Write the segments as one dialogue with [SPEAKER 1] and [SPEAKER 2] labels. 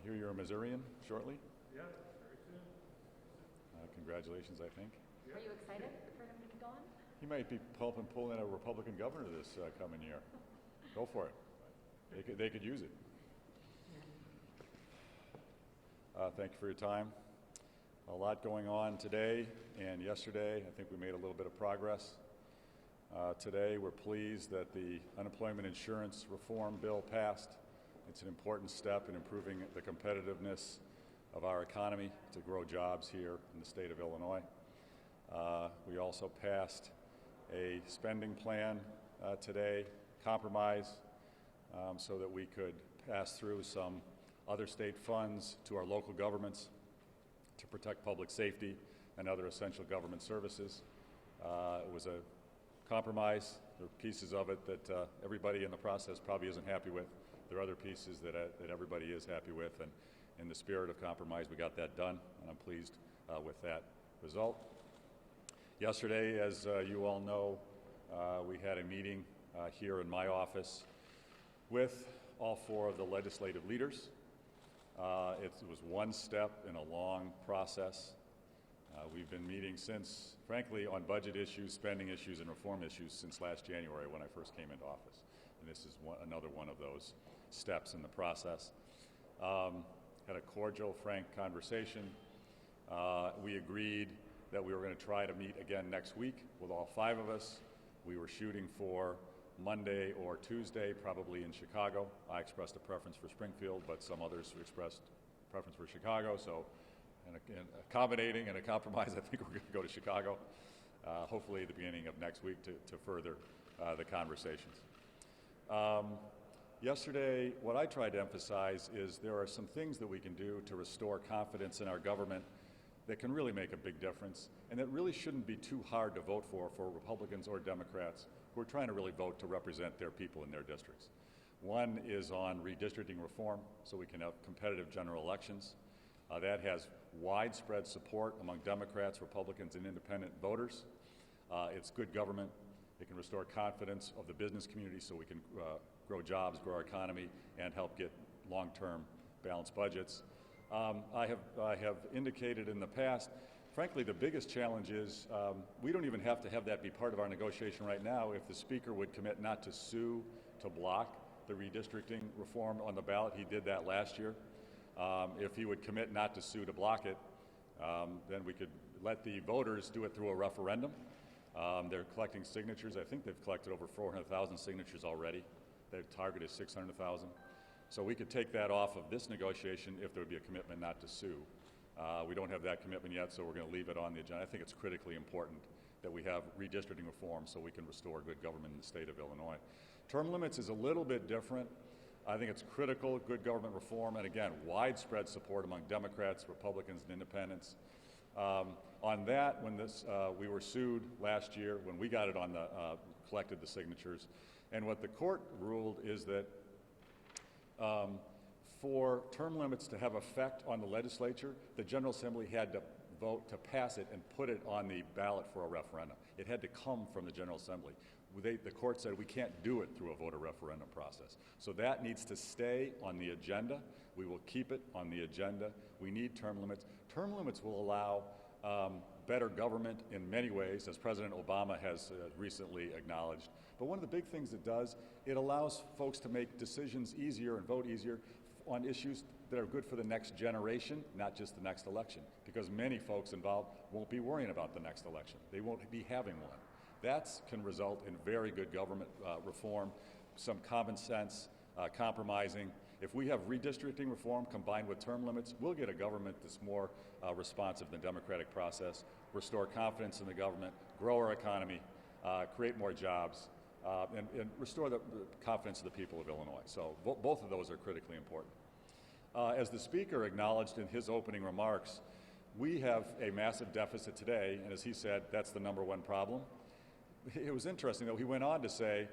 [SPEAKER 1] hear you're a Missourian shortly.
[SPEAKER 2] Yeah, very soon.
[SPEAKER 1] Congratulations, I think.
[SPEAKER 3] Are you excited for him to be gone?
[SPEAKER 1] He might be helping pull in a Republican governor this coming year. Go for it. They could use it. Thank you for your time. A lot going on today and yesterday. I think we made a little bit of progress. Today, we're pleased that the unemployment insurance reform bill passed. It's an important step in improving the competitiveness of our economy to grow jobs here in the state of Illinois. We also passed a spending plan today, compromise, so that we could pass through some other state funds to our local governments to protect public safety and other essential government services. It was a compromise. There are pieces of it that everybody in the process probably isn't happy with. There are other pieces that everybody is happy with, and in the spirit of compromise, we got that done, and I'm pleased with that result. Yesterday, as you all know, we had a meeting here in my office with all four of the legislative leaders. It was one step in a long process. We've been meeting since, frankly, on budget issues, spending issues, and reform issues since last January when I first came into office. And this is another one of those steps in the process. Had a cordial, frank conversation. We agreed that we were going to try to meet again next week with all five of us. We were shooting for Monday or Tuesday, probably in Chicago. I expressed a preference for Springfield, but some others expressed preference for Chicago. So, and accommodating and a compromise, I think we're going to go to Chicago, hopefully at the beginning of next week to further the conversations. Yesterday, what I tried to emphasize is there are some things that we can do to restore confidence in our government that can really make a big difference, and that really shouldn't be too hard to vote for Republicans or Democrats who are trying to really vote to represent their people in their districts. One is on redistricting reform, so we can have competitive general elections. That has widespread support among Democrats, Republicans, and independent voters. It's good government. It can restore confidence of the business community so we can grow jobs, grow our economy, and help get long-term balanced budgets. I have indicated in the past, frankly, the biggest challenge is we don't even have to have that be part of our negotiation right now if the Speaker would commit not to sue to block the redistricting reform on the ballot. He did that last year. If he would commit not to sue to block it, then we could let the voters do it through a referendum. They're collecting signatures. I think they've collected over 400,000 signatures already. Their target is 600,000. So we could take that off of this negotiation if there would be a commitment not to sue. We don't have that commitment yet, so we're going to leave it on the agenda. I think it's critically important that we have redistricting reform so we can restore good government in the state of Illinois. Term limits is a little bit different. I think it's critical, good government reform, and again, widespread support among Democrats, Republicans, and independents. On that, when we were sued last year, when we got it on the, collected the signatures, and what the court ruled is that for term limits to have effect on the legislature, the General Assembly had to vote to pass it and put it on the ballot for a referendum. It had to come from the General Assembly. The court said we can't do it through a voter referendum process. So that needs to stay on the agenda. We will keep it on the agenda. We need term limits. Term limits will allow better government in many ways, as President Obama has recently acknowledged. But one of the big things it does, it allows folks to make decisions easier and vote easier on issues that are good for the next generation, not just the next election, because many folks involved won't be worrying about the next election. They won't be having one. That can result in very good government reform, some common sense, compromising. If we have redistricting reform combined with term limits, we'll get a government that's more responsive to the democratic process, restore confidence in the government, grow our economy, create more jobs, and restore the confidence of the people of Illinois. So both of those are critically important. As the Speaker acknowledged in his opening remarks, we have a massive deficit today, and as he said, that's the number one problem. It was interesting, though, he went on to say,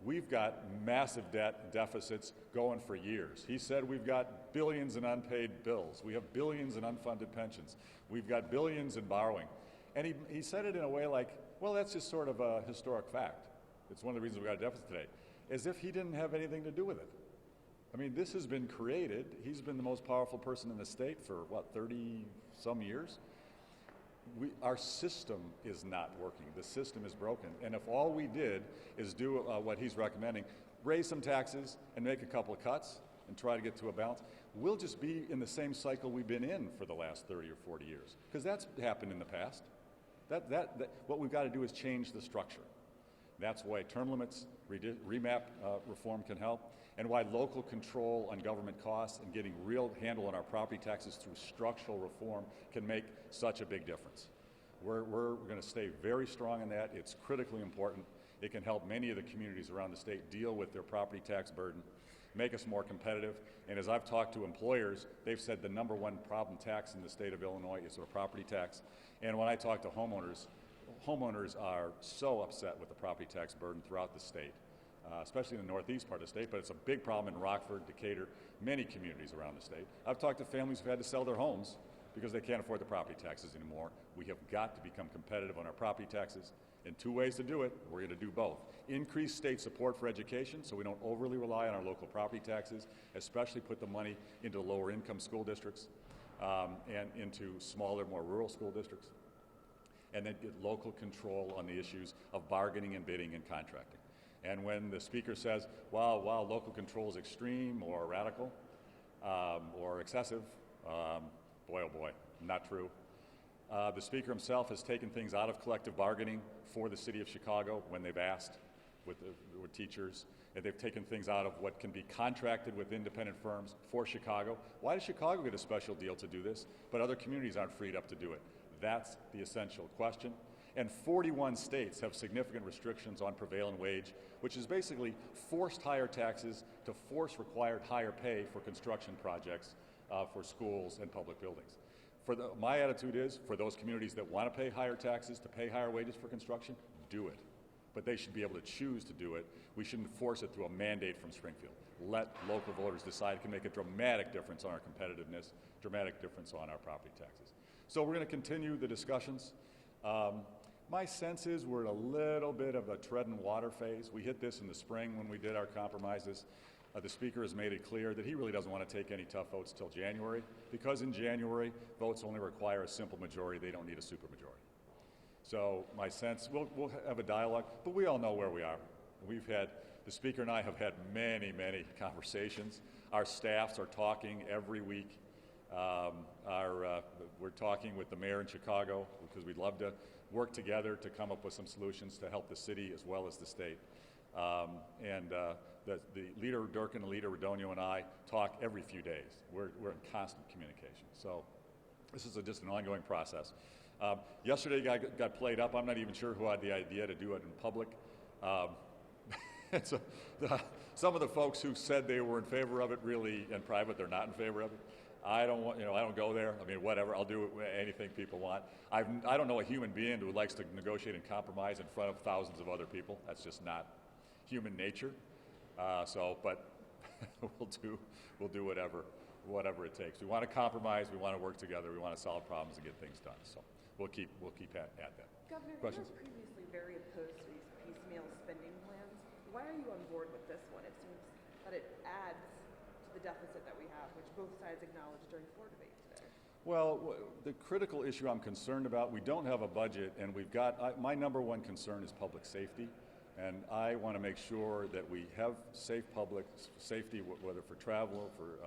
[SPEAKER 1] we've got massive deficits going for years. He said we've got billions in unpaid bills. We have billions in unfunded pensions. We've got billions in borrowing. And he said it in a way like, well, that's just sort of a historic fact. It's one of the reasons we got a deficit today, as if he didn't have anything to do with it. I mean, this has been created. He's been the most powerful person in the state for, what, 30 some years? Our system is not working. The system is broken. And if all we did is do what he's recommending, raise some taxes and make a couple of cuts and try to get to a balance, we'll just be in the same cycle we've been in for the last 30 or 40 years. Because that's happened in the past. What we've got to do is change the structure. That's why term limits, remap reform can help, and why local control on government costs and getting real handle on our property taxes through structural reform can make such a big difference. We're going to stay very strong in that. It's critically important. It can help many of the communities around the state deal with their property tax burden, make us more competitive. And as I've talked to employers, they've said the number one problem tax in the state of Illinois is the property tax. And when I talk to homeowners are so upset with the property tax burden throughout the state, especially in the northeast part of the state, but it's a big problem in Rockford, Decatur, many communities around the state. I've talked to families who've had to sell their homes because they can't afford the property taxes anymore. We have got to become competitive on our property taxes. And two ways to do it, we're going to do both. Increase state support for education so we don't overly rely on our local property taxes, especially put the money into lower income school districts and into smaller, more rural school districts. And then get local control on the issues of bargaining and bidding and contracting. And when the speaker says, wow, local control is extreme or radical or excessive, boy, oh boy, not true. The speaker himself has taken things out of collective bargaining for the city of Chicago when they've asked with teachers, and they've taken things out of what can be contracted with independent firms for Chicago. Why does Chicago get a special deal to do this, but other communities aren't freed up to do it? That's the essential question. And 41 states have significant restrictions on prevailing wage, which is basically forced higher taxes to force required higher pay for construction projects for schools and public buildings. My attitude is, for those communities that want to pay higher taxes, to pay higher wages for construction, do it. But they should be able to choose to do it. We shouldn't force it through a mandate from Springfield. Let local voters decide. It can make a dramatic difference on our competitiveness, dramatic difference on our property taxes. So we're going to continue the discussions. My sense is we're in a little bit of a tread and water phase. We hit this in the spring when we did our compromises. The speaker has made it clear that he really doesn't want to take any tough votes till January, because in January, votes only require a simple majority. They don't need a supermajority. So my sense, we'll have a dialogue, but we all know where we are. The speaker and I have had many, many conversations. Our staffs are talking every week. We're talking with the mayor in Chicago because we'd love to work together to come up with some solutions to help the city as well as the state. The leader Durkin and leader Radonio and I talk every few days. We're in constant communication. So this is just an ongoing process. Yesterday got played up. I'm not even sure who had the idea to do it in public. Some of the folks who said they were in favor of it really in private, they're not in favor of it. I don't go there. I mean, whatever. I'll do anything people want. I don't know a human being who likes to negotiate and compromise in front of thousands of other people. That's just not human nature. But we'll do whatever it takes. We want to compromise. We want to work together. We want to solve problems and get things done. So we'll keep at that.
[SPEAKER 2] Governor,
[SPEAKER 1] questions?
[SPEAKER 2] you were previously very opposed to these piecemeal spending plans. Why are you on board with this one? It seems that it adds to the deficit that we have, which both sides acknowledged during floor debate today.
[SPEAKER 1] Well, the critical issue I'm concerned about, we don't have a budget, and my number one concern is public safety. And I want to make sure that we have safe public safety, whether for travel, for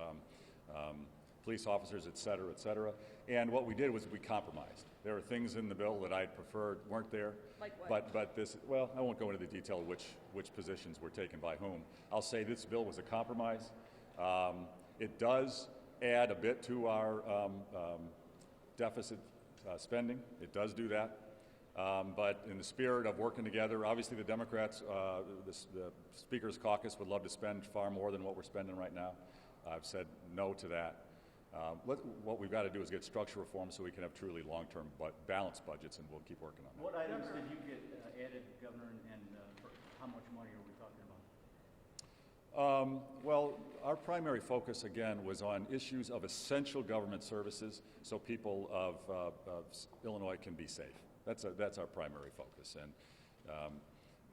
[SPEAKER 1] police officers, et cetera. And what we did was we compromised. There are things in the bill that I'd preferred weren't there.
[SPEAKER 2] Like what?
[SPEAKER 1] But this, well, I won't go into the detail of which positions were taken by whom. I'll say this bill was a compromise. It does add a bit to our deficit spending. It does do that. But in the spirit of working together, obviously the Democrats, the Speaker's caucus would love to spend far more than what we're spending right now. I've said no to that. What we've got to do is get structural reform so we can have truly long-term balanced budgets, and we'll keep working on that.
[SPEAKER 4] What items did you get added, Governor, and for how much money are we talking about?
[SPEAKER 1] Well, our primary focus, again, was on issues of essential government services so people of Illinois can be safe. That's our primary focus. And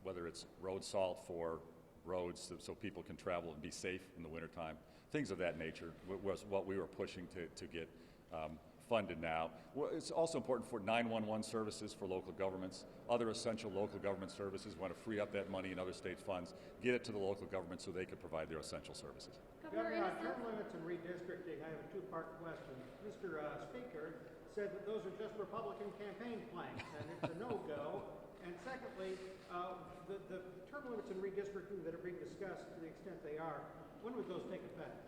[SPEAKER 1] whether it's road salt for roads so people can travel and be safe in the wintertime. Things of that nature was what we were pushing to get funded now. Well, it's also important for 911 services for local governments, other essential local government services. We want to free up that money in other states' funds, get it to the local government so they can provide their essential services.
[SPEAKER 5] Governor, on term limits and redistricting, I have a two-part question. Mr. Speaker said that those are just Republican campaign planks, and it's a no-go. And secondly, the term limits and redistricting that are being discussed, to the extent they are, when would those take effect?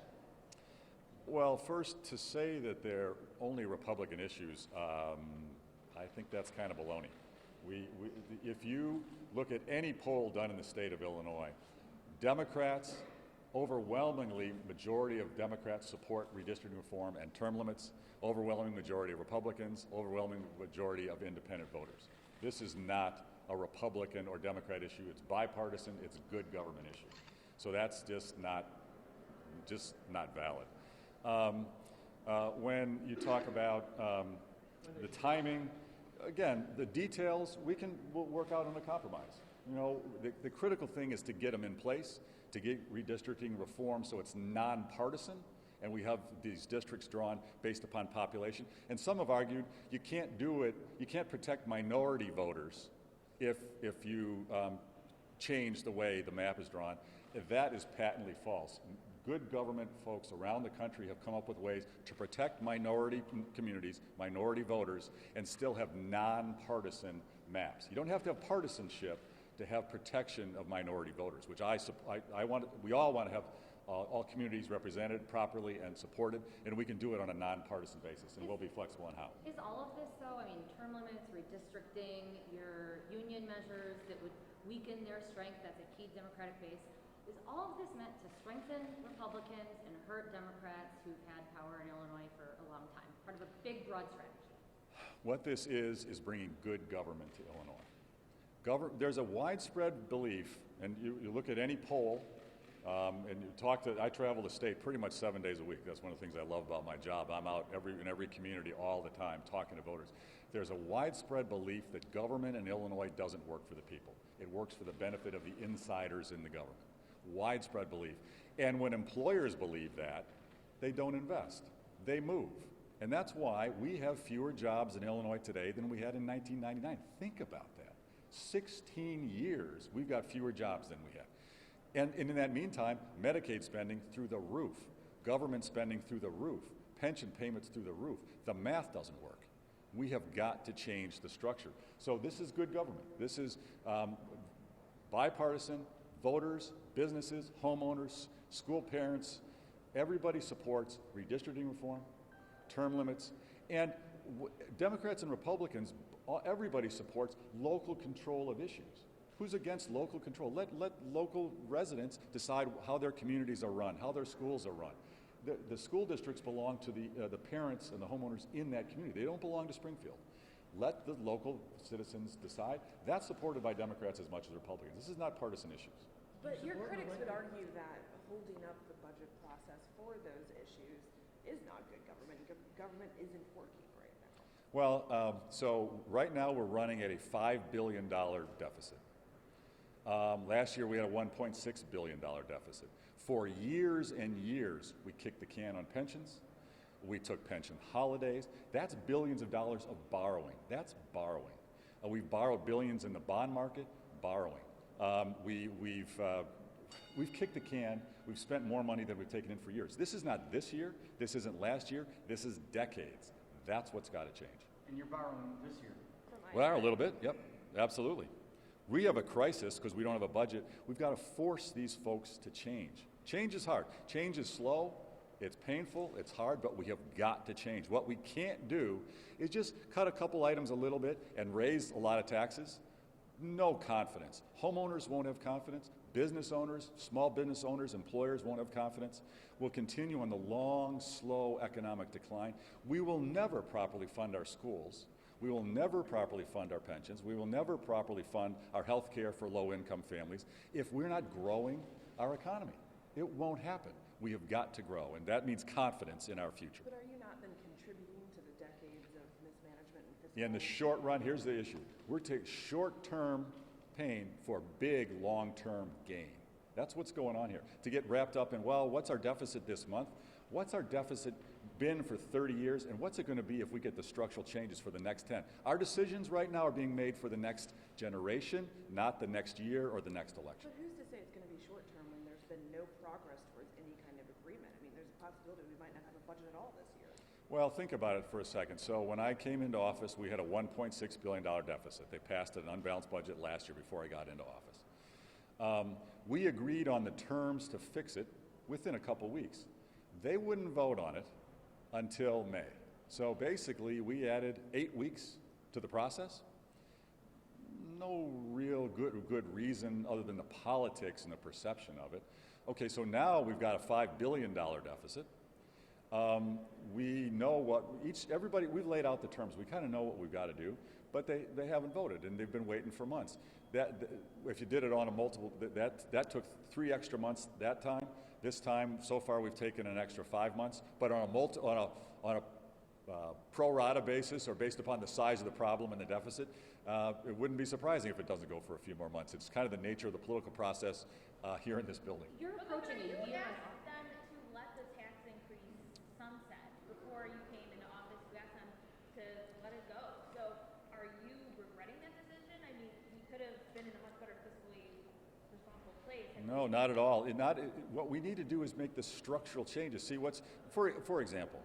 [SPEAKER 1] Well, first, to say that they're only Republican issues, I think that's kind of baloney. If you look at any poll done in the state of Illinois, Democrats, overwhelmingly majority of Democrats support redistricting reform and term limits, overwhelming majority of Republicans, overwhelming majority of independent voters. This is not a Republican or Democrat issue. It's bipartisan. It's a good government issue. So that's just not valid. When you talk about the timing, again, the details we'll work out on a compromise. You know, the critical thing is to get them in place, to get redistricting reform so it's nonpartisan, and we have these districts drawn based upon population. And some have argued you can't do it, you can't protect minority voters if you change the way the map is drawn. That is patently false. Good government folks around the country have come up with ways to protect minority communities, minority voters, and still have nonpartisan maps. You don't have to have partisanship to have protection of minority voters, which we all want to have all communities represented properly and supported, and we can do it on a nonpartisan basis, and we'll be flexible on how.
[SPEAKER 3] Is all of this, though, I mean, term limits, redistricting, your union measures that would weaken their strength, that's a key Democratic base, is all of this meant to strengthen Republicans and hurt Democrats who've had power in Illinois for a long time? Part of a big, broad strategy.
[SPEAKER 1] What this is bringing good government to Illinois. There's a widespread belief, and you look at any poll, and I travel the state pretty much 7 days a week. That's one of the things I love about my job. I'm out in every community all the time talking to voters. There's a widespread belief that government in Illinois doesn't work for the people. It works for the benefit of the insiders in the government. Widespread belief. And when employers believe that, they don't invest. They move. And that's why we have fewer jobs in Illinois today than we had in 1999. Think about that. 16 years, we've got fewer jobs than we had. And in that meantime, Medicaid spending through the roof, government spending through the roof, pension payments through the roof. The math doesn't work. We have got to change the structure. So this is good government. This is bipartisan, voters, businesses, homeowners, school parents. Everybody supports redistricting reform, term limits, and Democrats and Republicans, everybody supports local control of issues. Who's against local control? Let local residents decide how their communities are run, how their schools are run. The school districts belong to the parents and the homeowners in that community. They don't belong to Springfield. Let the local citizens decide. That's supported by Democrats as much as Republicans. This is not partisan issues.
[SPEAKER 2] But your critics would argue that holding up the budget process for those issues is not good government. Government isn't working right now.
[SPEAKER 1] Well, so right now we're running at a $5 billion deficit. Last year we had a $1.6 billion deficit. For years and years, we kicked the can on pensions. We took pension holidays. That's billions of dollars of borrowing. That's borrowing. We've borrowed billions in the bond market, borrowing. We've kicked the can. We've spent more money than we've taken in for years. This is not this year. This isn't last year. This is decades. That's what's got to change.
[SPEAKER 4] And you're borrowing this year.
[SPEAKER 1] Well, a little bit. Yep, absolutely. We have a crisis because we don't have a budget. We've got to force these folks to change. Change is hard. Change is slow. It's painful. It's hard, but we have got to change. What we can't do is just cut a couple items a little bit and raise a lot of taxes. No confidence. Homeowners won't have confidence. Business owners, small business owners, employers won't have confidence. We'll continue on the long, slow economic decline. We will never properly fund our schools. We will never properly fund our pensions. We will never properly fund our health care for low-income families if we're not growing our economy. It won't happen. We have got to grow, and that means confidence in our future.
[SPEAKER 2] But are you not then contributing to the decades of mismanagement and fiscal?
[SPEAKER 1] In the short run, here's the issue. We're taking short-term pain for big long-term gain. That's what's going on here. To get wrapped up in, well, what's our deficit this month? What's our deficit been for 30 years? And what's it going to be if we get the structural changes for the next 10? Our decisions right now are being made for the next generation, not the next year or the next election.
[SPEAKER 2] But who's to say it's going to be short term when there's been no progress towards any kind of agreement? I mean, there's a possibility we might not have a budget at all this year.
[SPEAKER 1] Well, think about it for a second. So when I came into office, we had a $1.6 billion deficit. They passed an unbalanced budget last year before I got into office. We agreed on the terms to fix it within a couple weeks. They wouldn't vote on it until May. So basically, we added 8 weeks to the process. No real good reason other than the politics and the perception of it. Okay, so now we've got a $5 billion deficit. We know everybody, we've laid out the terms. We kind of know what we've got to do, but they haven't voted, and they've been waiting for months. If you did it on a multiple, that took 3 extra months that time. This time, so far, we've taken an extra 5 months, but on a pro rata basis or based upon the size of the problem and the deficit, it wouldn't be surprising if it doesn't go for a few more months. It's kind of the nature of the political process here in this building.
[SPEAKER 3] You're approaching a year.
[SPEAKER 6] You asked them to let the tax increase sunset before you came into office. You asked them to let it go. So are you regretting that decision? I mean, we could have been in a much better fiscally responsible place.
[SPEAKER 1] No, not at all. What we need to do is make the structural changes. See for example,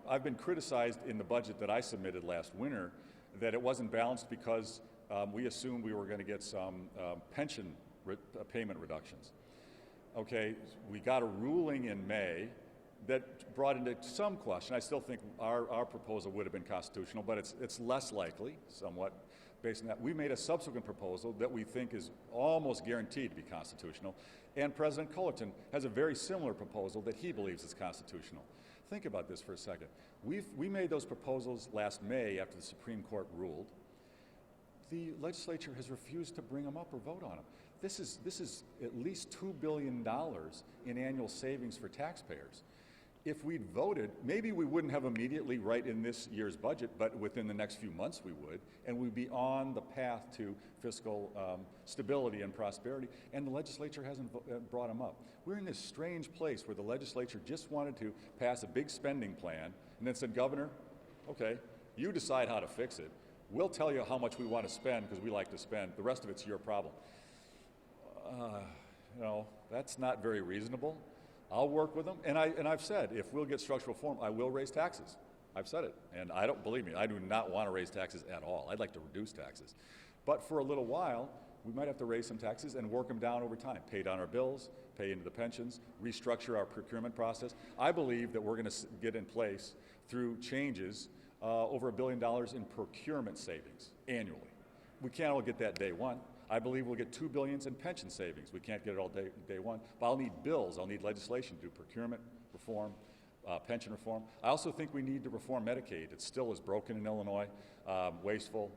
[SPEAKER 1] I've been criticized in the budget that I submitted last winter that it wasn't balanced because we assumed we were going to get some pension payment reductions. Okay, we got a ruling in May that brought into some question. I still think our proposal would have been constitutional, but it's less likely, somewhat, based on that. We made a subsequent proposal that we think is almost guaranteed to be constitutional, and President Cullerton has a very similar proposal that he believes is constitutional. Think about this for a second. We made those proposals last May after the Supreme Court ruled. The legislature has refused to bring them up or vote on them. This is at least $2 billion in annual savings for taxpayers. If we'd voted, maybe we wouldn't have immediately right in this year's budget, but within the next few months we would, and we'd be on the path to fiscal stability and prosperity, and the legislature hasn't brought them up. We're in this strange place where the legislature just wanted to pass a big spending plan and then said, Governor, okay, you decide how to fix it. We'll tell you how much we want to spend because we like to spend. The rest of it's your problem. That's not very reasonable. I'll work with them, and I've said if we'll get structural reform, I will raise taxes. I've said it, and believe me, I do not want to raise taxes at all. I'd like to reduce taxes, but for a little while, we might have to raise some taxes and work them down over time. Pay down our bills, pay into the pensions, restructure our procurement process. I believe that we're going to get in place through changes over $1 billion in procurement savings annually. We can't all get that day one. I believe we'll get $2 billion in pension savings. We can't get it all day one, but I'll need bills. I'll need legislation to do procurement reform, pension reform. I also think we need to reform Medicaid. It still is broken in Illinois, wasteful.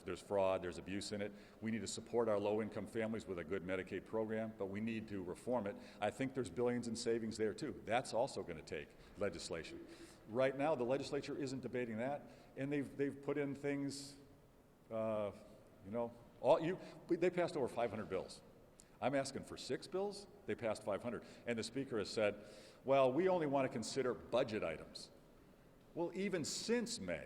[SPEAKER 1] There's fraud, there's abuse in it. We need to support our low-income families with a good Medicaid program, but we need to reform it. I think there's billions in savings there too. That's also going to take legislation. Right now, the legislature isn't debating that, and they've put in things, they passed over 500 bills. I'm asking for 6 bills. They passed 500. And the Speaker has said, well, we only want to consider budget items. Well, even since May,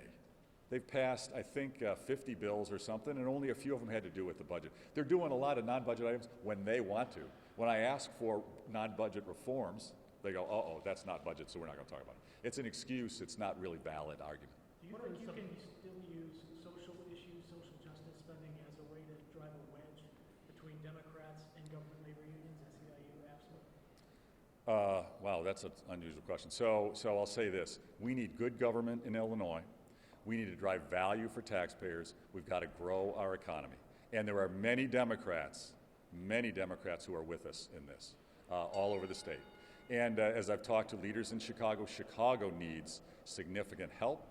[SPEAKER 1] they've passed, I think, 50 bills or something, and only a few of them had to do with the budget. They're doing a lot of non-budget items when they want to. When I ask for non-budget reforms, they go, uh-oh, that's not budget, so we're not going to talk about it. It's an excuse. It's not really valid argument.
[SPEAKER 7] Do you think you can still use social issues, social justice spending as a way to drive a wedge between Democrats and government labor unions, SEIU, AFSCME?
[SPEAKER 1] Wow, that's an unusual question. So I'll say this. We need good government in Illinois. We need to drive value for taxpayers. We've got to grow our economy. And there are many Democrats who are with us in this, all over the state. And as I've talked to leaders in Chicago, Chicago needs significant help.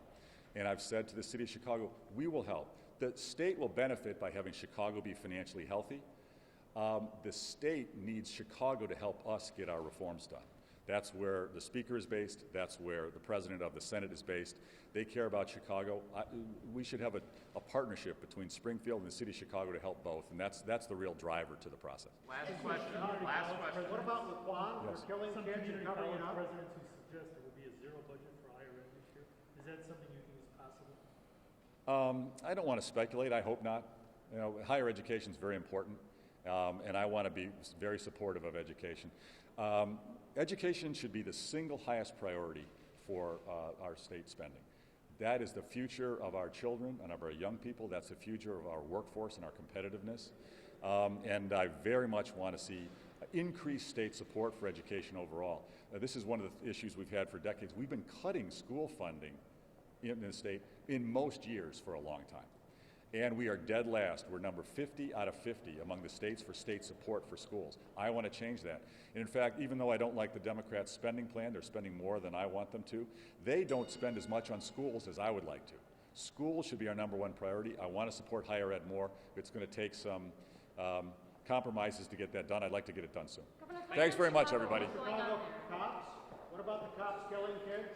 [SPEAKER 1] And I've said to the city of Chicago, we will help. The state will benefit by having Chicago be financially healthy. The state needs Chicago to help us get our reforms done. That's where the Speaker is based. That's where the President of the Senate is based. They care about Chicago. We should have a partnership between Springfield and the City of Chicago to help both, and that's the real driver to the process.
[SPEAKER 8] Last question.
[SPEAKER 5] What about Laquan?
[SPEAKER 1] Yes.
[SPEAKER 5] We're killing
[SPEAKER 7] Some
[SPEAKER 5] kids and
[SPEAKER 7] community
[SPEAKER 5] covering it
[SPEAKER 7] college
[SPEAKER 5] up?
[SPEAKER 7] presidents who suggest there would be a zero budget for higher ed this year. Is that something you think is possible?
[SPEAKER 1] I don't want to speculate. I hope not. You know, higher education is very important, and I want to be very supportive of education. Education should be the single highest priority for our state spending. That is the future of our children and of our young people. That's the future of our workforce and our competitiveness. And I very much want to see increased state support for education overall. This is one of the issues we've had for decades. We've been cutting school funding in the state in most years for a long time. And we are dead last. We're number 50 out of 50 among the states for state support for schools. I want to change that. And in fact, even though I don't like the Democrats' spending plan, they're spending more than I want them to, they don't spend as much on schools as I would like to. Schools should be our number one priority. I want to support higher ed more. It's going to take some compromises to get that done. I'd like to get it done soon.
[SPEAKER 3] Governor,
[SPEAKER 1] Thanks very much,
[SPEAKER 3] Chicago,
[SPEAKER 1] everybody.
[SPEAKER 3] what's going on there?
[SPEAKER 5] Cops? What about the cops killing kids?